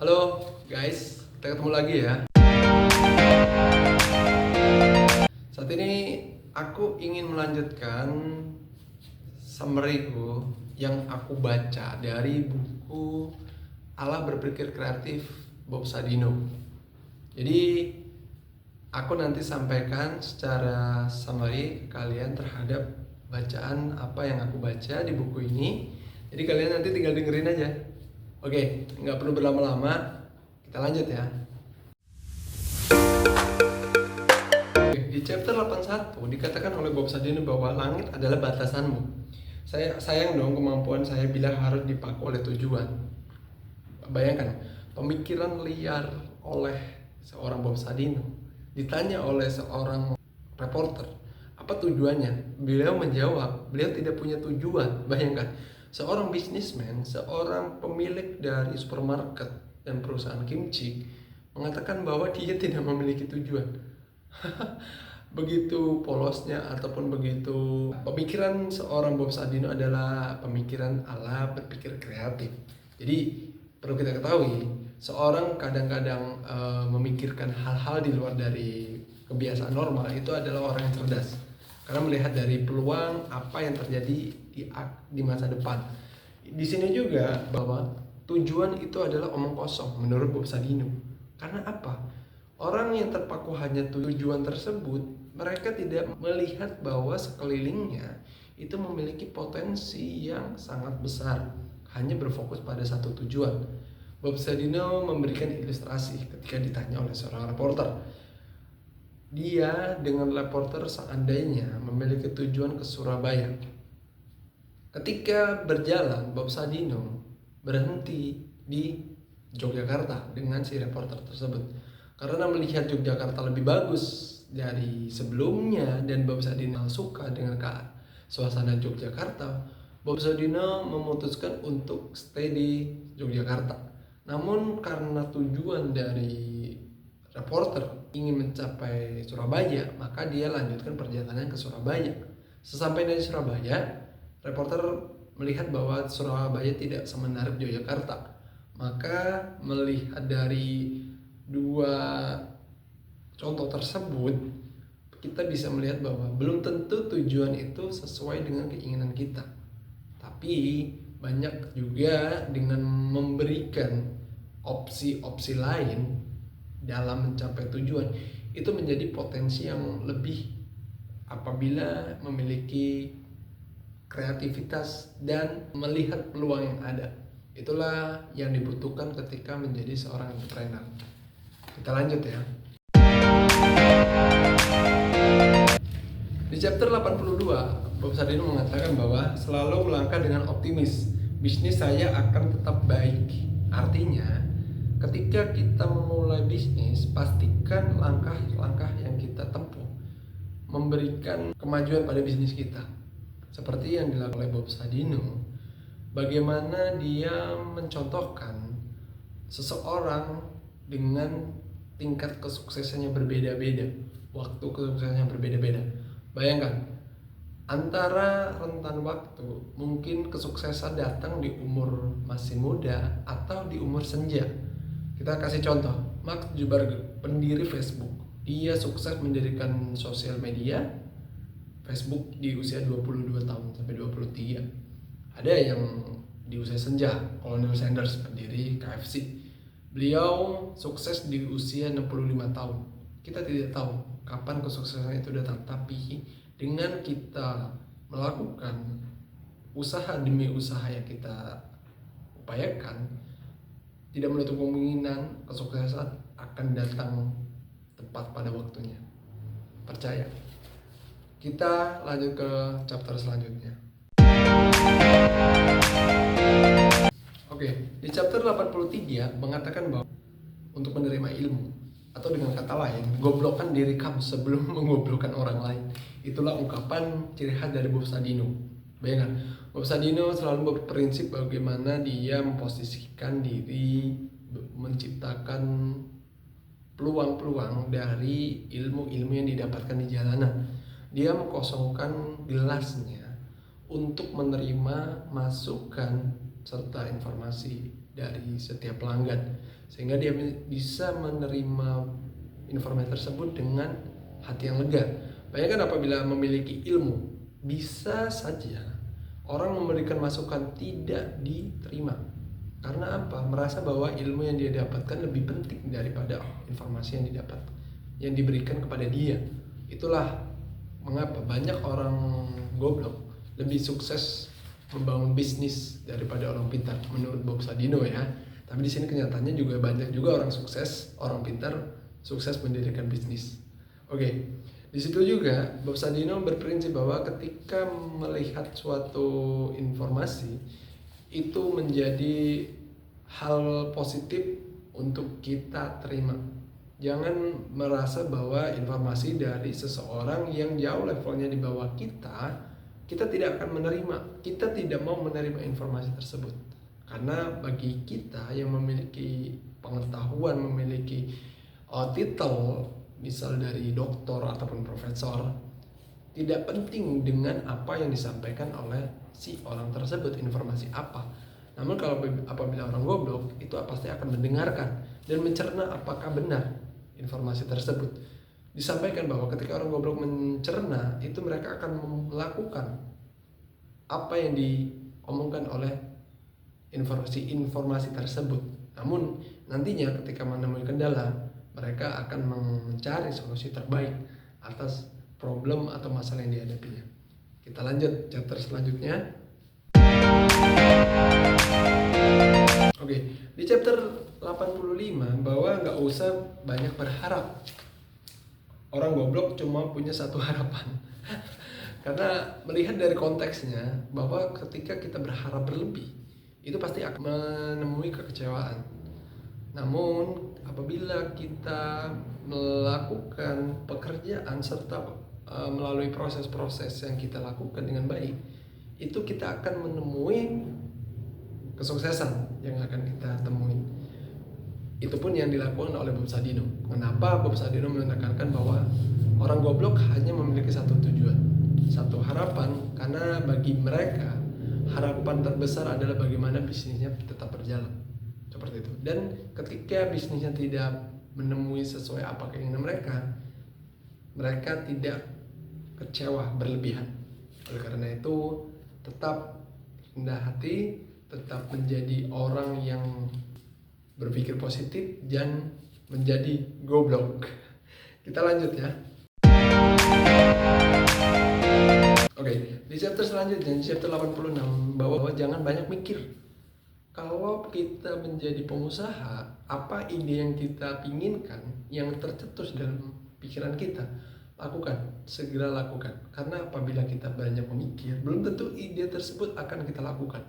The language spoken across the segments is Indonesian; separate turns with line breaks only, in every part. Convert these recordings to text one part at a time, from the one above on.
Halo guys, kita ketemu lagi ya. Saat ini aku ingin melanjutkan summary-ku yang aku baca dari buku Ala Berpikir Kreatif Bob Sadino. Jadi aku nanti sampaikan secara summary ke kalian terhadap bacaan apa yang aku baca di buku ini. Jadi kalian nanti tinggal dengerin aja. Oke, nggak perlu berlama-lama, kita lanjut ya. Oke, di chapter 81 dikatakan oleh Bob Sadino bahwa langit adalah batasanmu. Sayang dong kemampuan saya bila harus dipaku oleh tujuan. Bayangkan, pemikiran liar oleh seorang Bob Sadino ditanya oleh seorang reporter, apa tujuannya? Beliau menjawab, beliau tidak punya tujuan. Bayangkan, seorang bisnismen, seorang pemilik dari supermarket dan perusahaan kimchi mengatakan bahwa dia tidak memiliki tujuan. Begitu polosnya ataupun begitu pemikiran seorang Bob Sadino adalah pemikiran ala berpikir kreatif. Jadi perlu kita ketahui, seorang kadang-kadang memikirkan hal-hal di luar dari kebiasaan normal itu adalah orang yang cerdas. Karena melihat dari peluang apa yang terjadi di masa depan. Di sini juga bahwa tujuan itu adalah omong kosong menurut Bob Sadino. Karena apa? Orang yang terpaku hanya tujuan tersebut, mereka tidak melihat bahwa sekelilingnya itu memiliki potensi yang sangat besar. Hanya berfokus pada satu tujuan. Bob Sadino memberikan ilustrasi ketika ditanya oleh seorang reporter. Dia dengan reporter seandainya memiliki tujuan ke Surabaya. Ketika berjalan, Bob Sadino berhenti di Yogyakarta dengan si reporter tersebut. Karena melihat Yogyakarta lebih bagus dari sebelumnya dan Bob Sadino suka dengan suasana Yogyakarta, Bob Sadino memutuskan untuk stay di Yogyakarta. Namun karena tujuan dari reporter ingin mencapai Surabaya, maka dia lanjutkan perjalanan ke Surabaya. Sesampai di Surabaya, reporter melihat bahwa Surabaya tidak semenarik Yogyakarta. Maka melihat dari dua contoh tersebut, kita bisa melihat bahwa belum tentu tujuan itu sesuai dengan keinginan kita. Tapi banyak juga dengan memberikan opsi-opsi lain dalam mencapai tujuan itu menjadi potensi yang lebih apabila memiliki kreativitas dan melihat peluang yang ada. Itulah yang dibutuhkan ketika menjadi seorang entrepreneur. Kita lanjut ya. Di chapter 82, Bob Sadino mengatakan bahwa selalu melangkah dengan optimis. Bisnis saya akan tetap baik. Artinya, ketika kita memulai bisnis, pastikan langkah-langkah yang kita tempuh memberikan kemajuan pada bisnis kita. Seperti yang dilakukan oleh Bob Sadino, bagaimana dia mencontohkan seseorang dengan tingkat kesuksesannya berbeda-beda, waktu kesuksesannya berbeda-beda. Bayangkan, antara rentan waktu, mungkin kesuksesan datang di umur masih muda atau di umur senja. Kita kasih contoh, Mark Zuckerberg, pendiri Facebook. Dia sukses mendirikan sosial media Facebook di usia 22 tahun sampai 23. Ada yang di usia senja, Colonel Sanders, pendiri KFC. Beliau sukses di usia 65 tahun. Kita tidak tahu kapan kesuksesan itu datang, tapi dengan kita melakukan usaha demi usaha yang kita upayakan, tidak menutup kemungkinan kesuksesan akan datang tepat pada waktunya. Percaya. Kita lanjut ke chapter selanjutnya. Oke, di chapter 83 mengatakan bahwa untuk menerima ilmu, atau dengan kata lain, goblokkan diri kamu sebelum mengoblokkan orang lain. Itulah ungkapan ciri khas dari Bob Sadino. Bayangkan, Bob Sadino selalu berprinsip bagaimana dia memposisikan diri, menciptakan peluang-peluang dari ilmu-ilmu yang didapatkan di jalanan. Dia mengkosongkan gelasnya untuk menerima masukan serta informasi dari setiap pelanggan, sehingga dia bisa menerima informasi tersebut dengan hati yang lega. Bayangkan apabila memiliki ilmu, bisa saja orang memberikan masukan tidak diterima. Karena apa? Merasa bahwa ilmu yang dia dapatkan lebih penting daripada informasi yang diberikan kepada dia. Itulah mengapa banyak orang goblok lebih sukses membangun bisnis daripada orang pintar, menurut Bob Sadino ya. Tapi di sini kenyataannya juga banyak juga orang sukses, orang pintar sukses mendirikan bisnis. Oke, di situ juga Bob Sadino berprinsip bahwa ketika melihat suatu informasi itu menjadi hal positif untuk kita terima. Jangan merasa bahwa informasi dari seseorang yang jauh levelnya di bawah kita tidak akan menerima, kita tidak mau menerima informasi tersebut. Karena bagi kita yang memiliki pengetahuan, memiliki titel, misal dari doktor ataupun profesor, tidak penting dengan apa yang disampaikan oleh si orang tersebut, informasi apa. Namun kalau apabila orang goblok, itu pasti akan mendengarkan dan mencerna apakah benar informasi tersebut. Disampaikan bahwa ketika orang goblok mencerna, itu mereka akan melakukan apa yang diomongkan oleh informasi tersebut. Namun nantinya ketika menemui kendala, mereka akan mencari solusi terbaik atas problem atau masalah yang dihadapinya. Kita lanjut chapter selanjutnya. Oke, di chapter 85 bahwa nggak usah banyak berharap. Orang goblok cuma punya satu harapan. Karena melihat dari konteksnya bahwa ketika kita berharap berlebih, itu pasti akan menemui kekecewaan. Namun apabila kita melakukan pekerjaan serta melalui proses-proses yang kita lakukan dengan baik, itu kita akan menemui kesuksesan yang akan kita temui. Itu pun yang dilakukan oleh Bob Sadino. Kenapa Bob Sadino menekankan bahwa orang goblok hanya memiliki satu tujuan, satu harapan, karena bagi mereka harapan terbesar adalah bagaimana bisnisnya tetap berjalan. Seperti itu. Dan ketika bisnisnya tidak menemui sesuai apa keinginan mereka, mereka tidak kecewa berlebihan. Oleh karena itu, tetap rendah hati, tetap menjadi orang yang berpikir positif, dan menjadi goblok. Kita lanjut ya. Oke, di chapter selanjutnya, di chapter 86, bahwa jangan banyak mikir. Kalau kita menjadi pengusaha, apa ide yang kita inginkan, yang tercetus dalam pikiran kita, lakukan, segera lakukan. Karena apabila kita banyak memikir, belum tentu ide tersebut akan kita lakukan.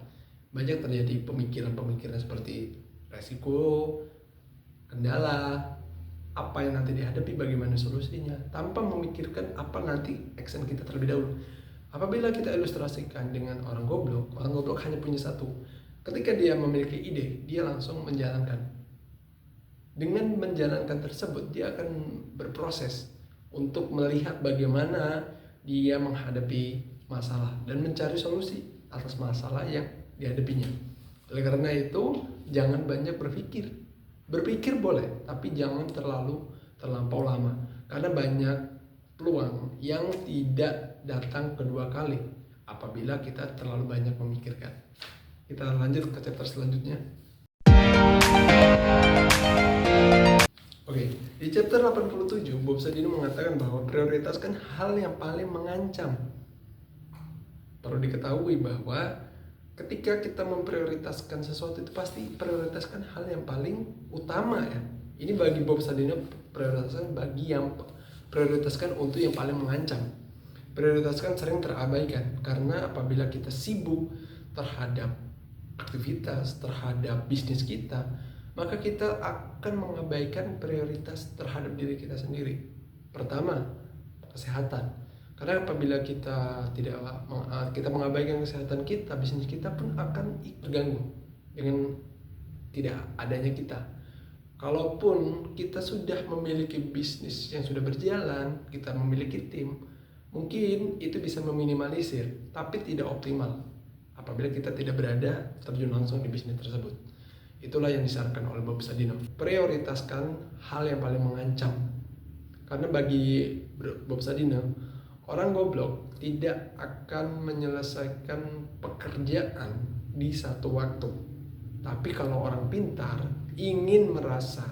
Banyak terjadi pemikiran-pemikiran seperti resiko, kendala, apa yang nanti dihadapi, bagaimana solusinya, tanpa memikirkan apa nanti action kita terlebih dahulu. Apabila kita ilustrasikan dengan orang goblok hanya punya satu. Ketika dia memiliki ide, dia langsung menjalankan. Dengan menjalankan tersebut, dia akan berproses untuk melihat bagaimana dia menghadapi masalah dan mencari solusi atas masalah yang dihadapinya. Oleh karena itu, jangan banyak berpikir. Berpikir boleh, tapi jangan terlampau lama. Karena banyak peluang yang tidak datang kedua kali apabila kita terlalu banyak memikirkan. Kita lanjut ke chapter selanjutnya. Oke, di chapter 87, Bob Sadino mengatakan bahwa prioritaskan hal yang paling mengancam. Perlu diketahui bahwa ketika kita memprioritaskan sesuatu, itu pasti prioritaskan hal yang paling utama ya. Ini bagi Bob Sadino, prioritaskan untuk yang paling mengancam. Prioritaskan sering terabaikan karena apabila kita sibuk terhadap aktivitas, terhadap bisnis kita, maka kita akan mengabaikan prioritas terhadap diri kita sendiri. Pertama, kesehatan. Karena apabila kita mengabaikan kesehatan kita, bisnis kita pun akan terganggu dengan tidak adanya kita. Kalaupun kita sudah memiliki bisnis yang sudah berjalan, kita memiliki tim, mungkin itu bisa meminimalisir, tapi tidak optimal apabila kita tidak terjun langsung di bisnis tersebut. Itulah yang disarankan oleh Bob Sadino. Prioritaskan hal yang paling mengancam. Karena bagi Bob Sadino, orang goblok tidak akan menyelesaikan pekerjaan di satu waktu. Tapi kalau orang pintar ingin merasa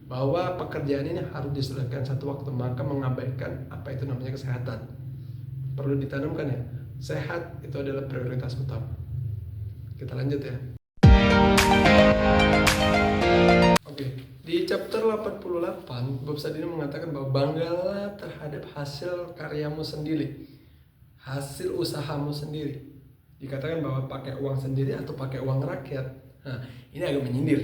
bahwa pekerjaan ini harus diselesaikan satu waktu, maka mengabaikan apa itu namanya kesehatan. Perlu ditanamkan ya, sehat itu adalah prioritas utama. Kita lanjut ya. Oke, di chapter 88 Bob Sadino mengatakan bahwa banggalah terhadap hasil karyamu sendiri, hasil usahamu sendiri. Dikatakan bahwa pakai uang sendiri atau pakai uang rakyat. Nah, ini agak menyindir.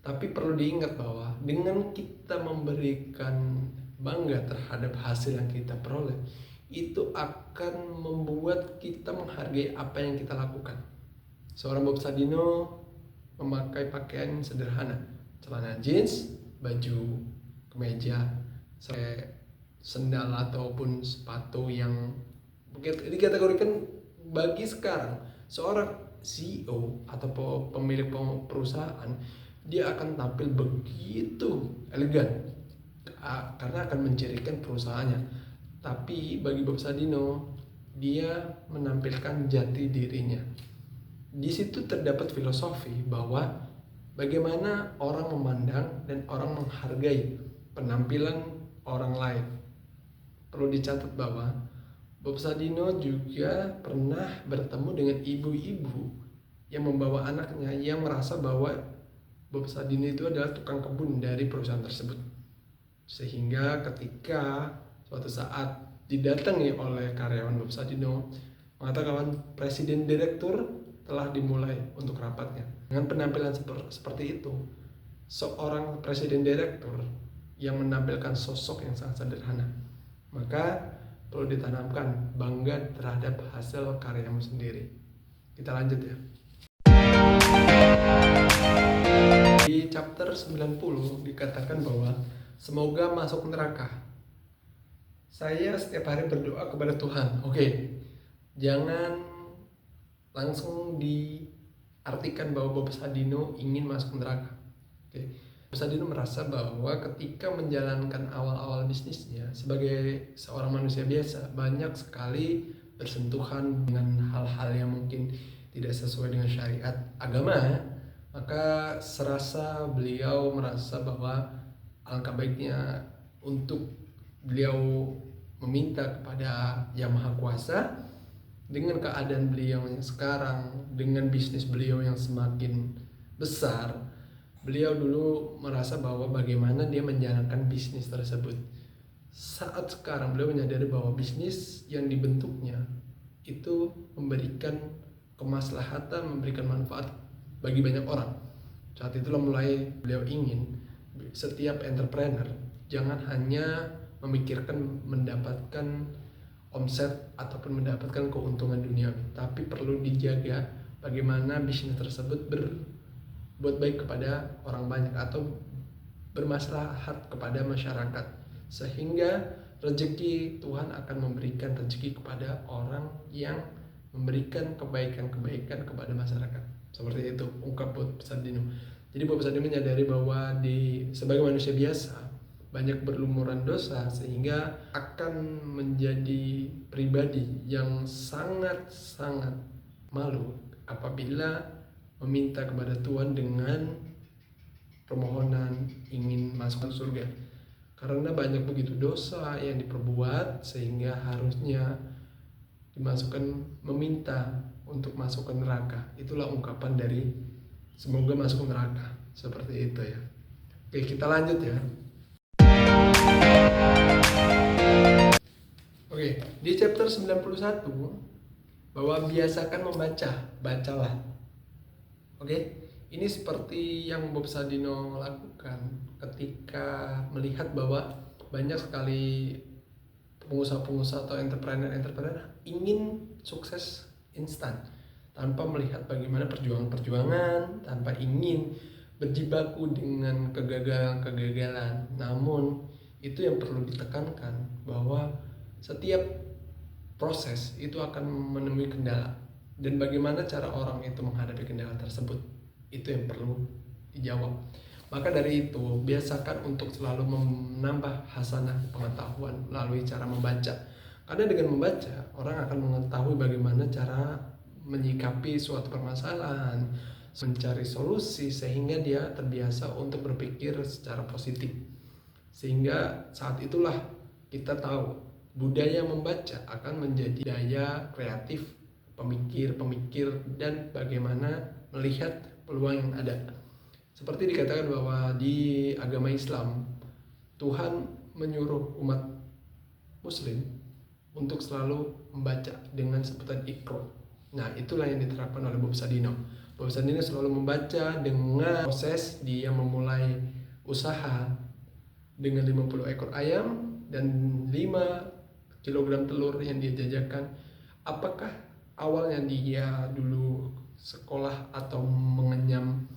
Tapi perlu diingat bahwa dengan kita memberikan bangga terhadap hasil yang kita peroleh, itu akan membuat kita menghargai apa yang kita lakukan. Seorang Bob Sadino memakai pakaian sederhana, celana jeans, baju kemeja, sendal ataupun sepatu yang dikategorikan bagi sekarang seorang CEO atau pemilik perusahaan, dia akan tampil begitu elegan karena akan mencirikan perusahaannya. Tapi bagi Bob Sadino, dia menampilkan jati dirinya. Di situ terdapat filosofi bahwa bagaimana orang memandang dan orang menghargai penampilan orang lain. Perlu dicatat bahwa Bob Sadino juga pernah bertemu dengan ibu-ibu yang membawa anaknya yang merasa bahwa Bob Sadino itu adalah tukang kebun dari perusahaan tersebut. Sehingga ketika suatu saat didatangi oleh karyawan Bob Sadino, mengatakan presiden direktur telah dimulai untuk rapatnya. Dengan penampilan seperti itu, seorang presiden direktur yang menampilkan sosok yang sangat sederhana, maka perlu ditanamkan bangga terhadap hasil karyamu sendiri. Kita lanjut ya. Di chapter 90 dikatakan bahwa semoga masuk neraka. Saya setiap hari berdoa kepada Tuhan. Oke, jangan langsung diartikan bahwa Bob Sadino ingin masuk neraka. Oke. Bob Sadino merasa bahwa ketika menjalankan awal-awal bisnisnya sebagai seorang manusia biasa, banyak sekali bersentuhan dengan hal-hal yang mungkin tidak sesuai dengan syariat agama, maka serasa beliau merasa bahwa alangkah baiknya untuk beliau meminta kepada Yang Maha Kuasa. Dengan keadaan beliau yang sekarang, dengan bisnis beliau yang semakin besar, beliau dulu merasa bahwa bagaimana dia menjalankan bisnis tersebut. Saat sekarang beliau menyadari bahwa bisnis yang dibentuknya itu memberikan kemaslahatan, memberikan manfaat bagi banyak orang. Saat itulah mulai beliau ingin setiap entrepreneur jangan hanya memikirkan mendapatkan omset ataupun mendapatkan keuntungan duniawi, tapi perlu dijaga bagaimana bisnis tersebut berbuat baik kepada orang banyak atau bermaslahat kepada masyarakat, sehingga rezeki Tuhan akan memberikan rezeki kepada orang yang memberikan kebaikan-kebaikan kepada masyarakat. Seperti itu ungkap Bob Sadino. Jadi Bob Sadino menyadari bahwa sebagai manusia biasa banyak berlumuran dosa, sehingga akan menjadi pribadi yang sangat-sangat malu apabila meminta kepada Tuhan dengan permohonan ingin masuk ke surga. Karena banyak begitu dosa yang diperbuat sehingga harusnya meminta untuk masuk ke neraka. Itulah ungkapan dari semoga masuk ke neraka. Seperti itu ya. Oke, kita lanjut ya. Oke, di chapter 91 bahwa biasakan membaca, bacalah. Oke, ini seperti yang Bob Sadino lakukan ketika melihat bahwa banyak sekali pengusaha-pengusaha atau entrepreneur ingin sukses instan tanpa melihat bagaimana perjuangan-perjuangan, tanpa ingin berjibaku dengan kegagalan-kegagalan. Namun itu yang perlu ditekankan bahwa setiap proses itu akan menemui kendala, dan bagaimana cara orang itu menghadapi kendala tersebut itu yang perlu dijawab. Maka dari itu, biasakan untuk selalu menambah hasanah pengetahuan melalui cara membaca. Karena dengan membaca, orang akan mengetahui bagaimana cara menyikapi suatu permasalahan, mencari solusi, sehingga dia terbiasa untuk berpikir secara positif. Sehingga saat itulah kita tahu budaya membaca akan menjadi daya kreatif pemikir, dan bagaimana melihat peluang yang ada. Seperti dikatakan bahwa di agama Islam, Tuhan menyuruh umat Muslim untuk selalu membaca dengan sebutan Iqra. Nah, itulah yang diterapkan oleh Bob Sadino. Bob Sadino selalu membaca dengan proses dia memulai usaha dengan 50 ekor ayam dan 5 kilogram telur yang dia jajakan. Apakah awalnya dia dulu sekolah atau mengenyam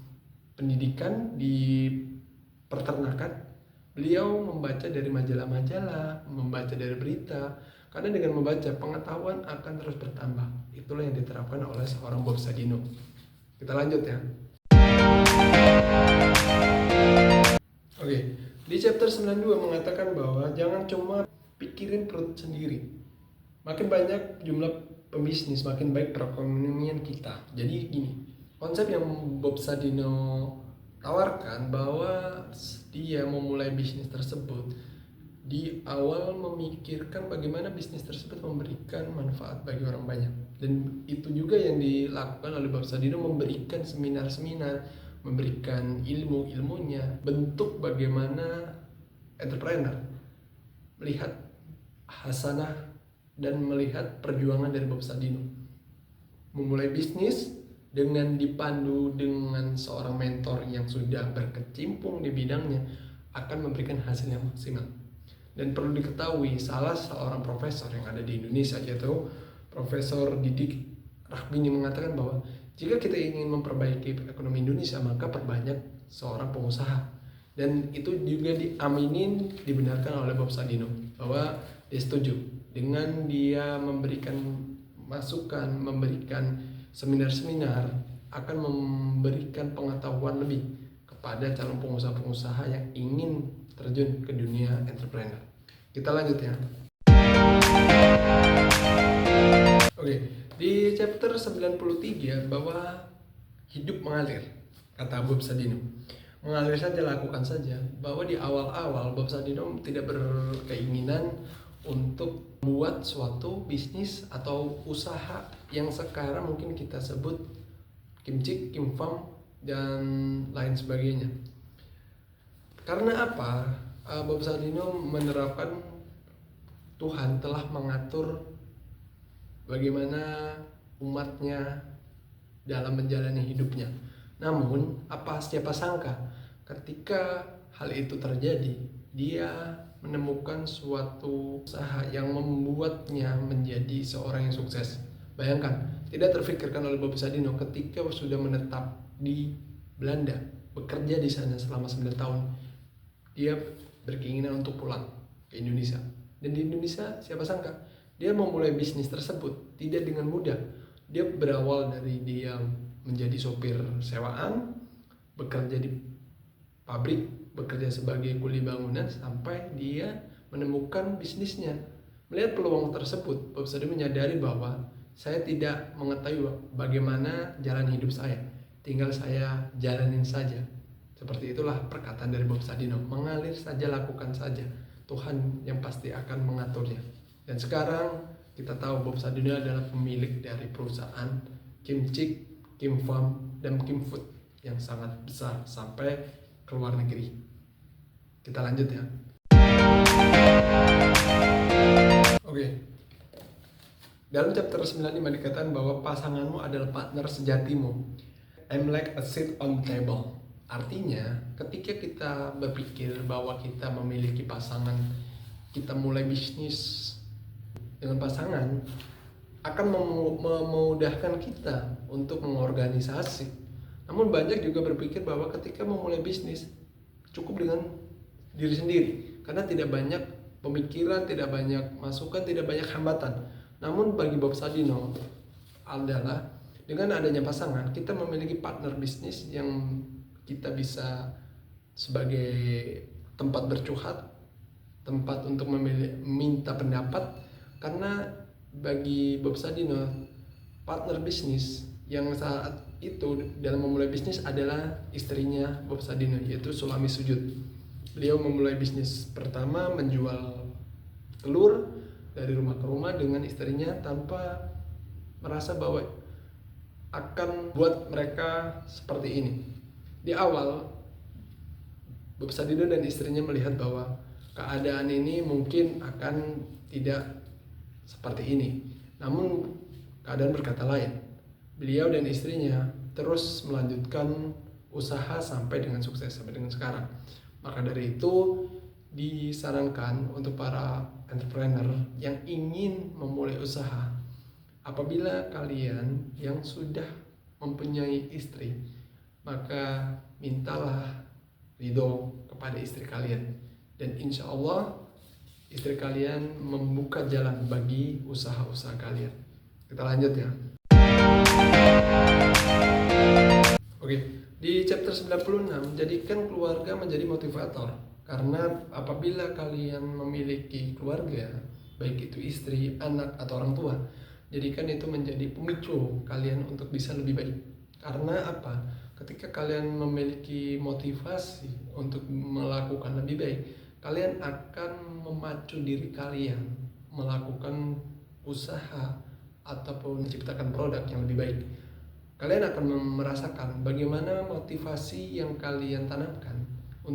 pendidikan di peternakan? Beliau membaca dari majalah-majalah, membaca dari berita, karena dengan membaca pengetahuan akan terus bertambah. Itulah yang diterapkan oleh seorang Bob Sadino. Kita lanjut ya. Oke, di chapter 92 mengatakan bahwa jangan cuma pikirin perut sendiri. Makin banyak jumlah pembisnis, makin baik perekonomian kita. Jadi gini, konsep yang Bob Sadino tawarkan bahwa dia memulai bisnis tersebut di awal memikirkan bagaimana bisnis tersebut memberikan manfaat bagi orang banyak. Dan itu juga yang dilakukan oleh Bob Sadino, memberikan seminar-seminar, memberikan ilmu-ilmunya, bentuk bagaimana entrepreneur melihat hasanah dan melihat perjuangan dari Bob Sadino. Memulai bisnis dengan dipandu dengan seorang mentor yang sudah berkecimpung di bidangnya akan memberikan hasil yang maksimal. Dan perlu diketahui, salah seorang profesor yang ada di Indonesia, yaitu Profesor Didik Rahbini, mengatakan bahwa jika kita ingin memperbaiki ekonomi Indonesia, maka perbanyak seorang pengusaha. Dan itu juga diaminin, dibenarkan oleh Bob Sadino, bahwa dia setuju dengan dia memberikan masukan, memberikan seminar-seminar, akan memberikan pengetahuan lebih kepada calon pengusaha-pengusaha yang ingin terjun ke dunia entrepreneur. Kita lanjut ya. Oke, di chapter 93 bahwa hidup mengalir, kata Bob Sadino. Mengalir saja, lakukan saja. Bahwa di awal-awal Bob Sadino tidak berkeinginan untuk membuat suatu bisnis atau usaha yang sekarang mungkin kita sebut kimchi, kimfarm, dan lain sebagainya. Karena apa? Bob Sadino menerapkan Tuhan telah mengatur bagaimana umatnya dalam menjalani hidupnya. Namun, siapa sangka ketika hal itu terjadi, dia menemukan suatu usaha yang membuatnya menjadi seorang yang sukses. Bayangkan, tidak terfikirkan oleh Bob Sadino ketika sudah menetap di Belanda, bekerja di sana selama 9 tahun. Dia berkeinginan untuk pulang ke Indonesia. Dan di Indonesia, siapa sangka dia memulai bisnis tersebut tidak dengan mudah. Dia berawal dari dia menjadi sopir sewaan, bekerja di pabrik, bekerja sebagai kuli bangunan, sampai dia menemukan bisnisnya. Melihat peluang tersebut, Bob Sadino menyadari bahwa saya tidak mengetahui bagaimana jalan hidup saya, tinggal saya jalanin saja. Seperti itulah perkataan dari Bob Sadino, mengalir saja, lakukan saja, Tuhan yang pasti akan mengaturnya. Dan sekarang kita tahu Bob Sadino adalah pemilik dari perusahaan Kimchi, Kimfarm, dan Kimfood yang sangat besar sampai ke luar negeri. Kita lanjut ya. Oke. Dalam chapter 95 dikatakan bahwa pasanganmu adalah partner sejatimu. I'm like a seat on the table. Artinya, ketika kita berpikir bahwa kita memiliki pasangan, kita mulai bisnis dengan pasangan, akan memudahkan kita untuk mengorganisasi. Namun banyak juga berpikir bahwa ketika memulai bisnis, cukup dengan diri sendiri, karena tidak banyak pemikiran, tidak banyak masukan, tidak banyak hambatan. Namun bagi Bob Sadino adalah dengan adanya pasangan, kita memiliki partner bisnis yang kita bisa sebagai tempat bercurhat, tempat untuk meminta pendapat. Karena bagi Bob Sadino, partner bisnis yang saat itu dalam memulai bisnis adalah istrinya Bob Sadino, yaitu Sulami Sujud. Beliau memulai bisnis pertama menjual telur dari rumah ke rumah dengan istrinya tanpa merasa bahwa akan buat mereka seperti ini. Di awal Bob Sadino dan istrinya melihat bahwa keadaan ini mungkin akan tidak seperti ini. Namun keadaan berkata lain. Beliau dan istrinya terus melanjutkan usaha sampai dengan sukses, sampai dengan sekarang. Maka dari itu disarankan untuk para entrepreneur yang ingin memulai usaha, apabila kalian yang sudah mempunyai istri, maka mintalah ridho kepada istri kalian, dan insya Allah istri kalian membuka jalan bagi usaha-usaha kalian. Kita lanjut ya. Oke, di chapter 96, jadikan keluarga menjadi motivator. Karena apabila kalian memiliki keluarga, baik itu istri, anak, atau orang tua, jadikan itu menjadi pemicu kalian untuk bisa lebih baik. Karena apa? Ketika kalian memiliki motivasi untuk melakukan lebih baik, kalian akan memacu diri kalian melakukan usaha ataupun menciptakan produk yang lebih baik. Kalian akan merasakan bagaimana motivasi yang kalian tanamkan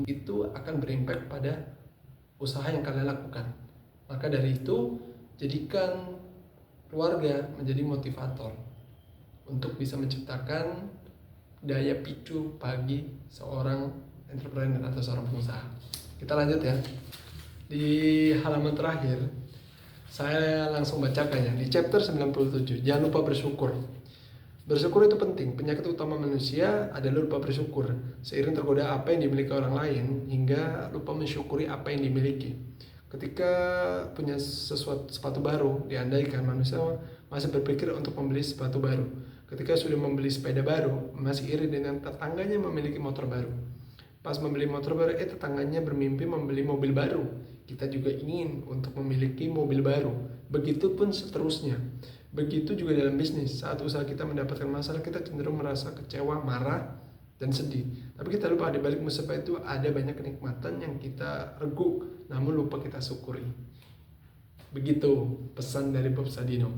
itu akan berimpact pada usaha yang kalian lakukan. Maka dari itu, jadikan keluarga menjadi motivator untuk bisa menciptakan daya picu bagi seorang entrepreneur atau seorang pengusaha. Kita lanjut ya. Di halaman terakhir, saya langsung bacakan ya. Di chapter 97, jangan lupa bersyukur. Bersyukur itu penting. Penyakit utama manusia adalah lupa bersyukur. Seiring tergoda apa yang dimiliki orang lain hingga lupa mensyukuri apa yang dimiliki. Ketika punya sepatu baru, diandaikan manusia masih berpikir untuk membeli sepatu baru. Ketika sudah membeli sepeda baru, masih iri dengan tetangganya memiliki motor baru. Pas membeli motor baru, tetangganya bermimpi membeli mobil baru. Kita juga ingin untuk memiliki mobil baru. Begitupun seterusnya. Begitu juga dalam bisnis. Saat usaha kita mendapatkan masalah, kita cenderung merasa kecewa, marah, dan sedih. Tapi kita lupa di balik musibah itu ada banyak kenikmatan yang kita reguk, namun lupa kita syukuri. Begitu pesan dari Bob Sadino.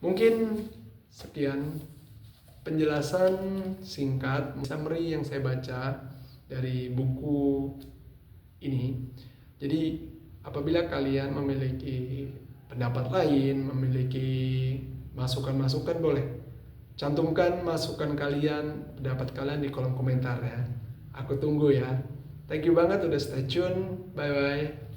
Mungkin sekian penjelasan singkat summary yang saya baca dari buku ini. Jadi apabila kalian memiliki pendapat lain, memiliki masukan-masukan, boleh cantumkan masukan kalian, pendapat kalian di kolom komentar ya. Aku tunggu ya. Thank you banget udah stay tune. Bye bye.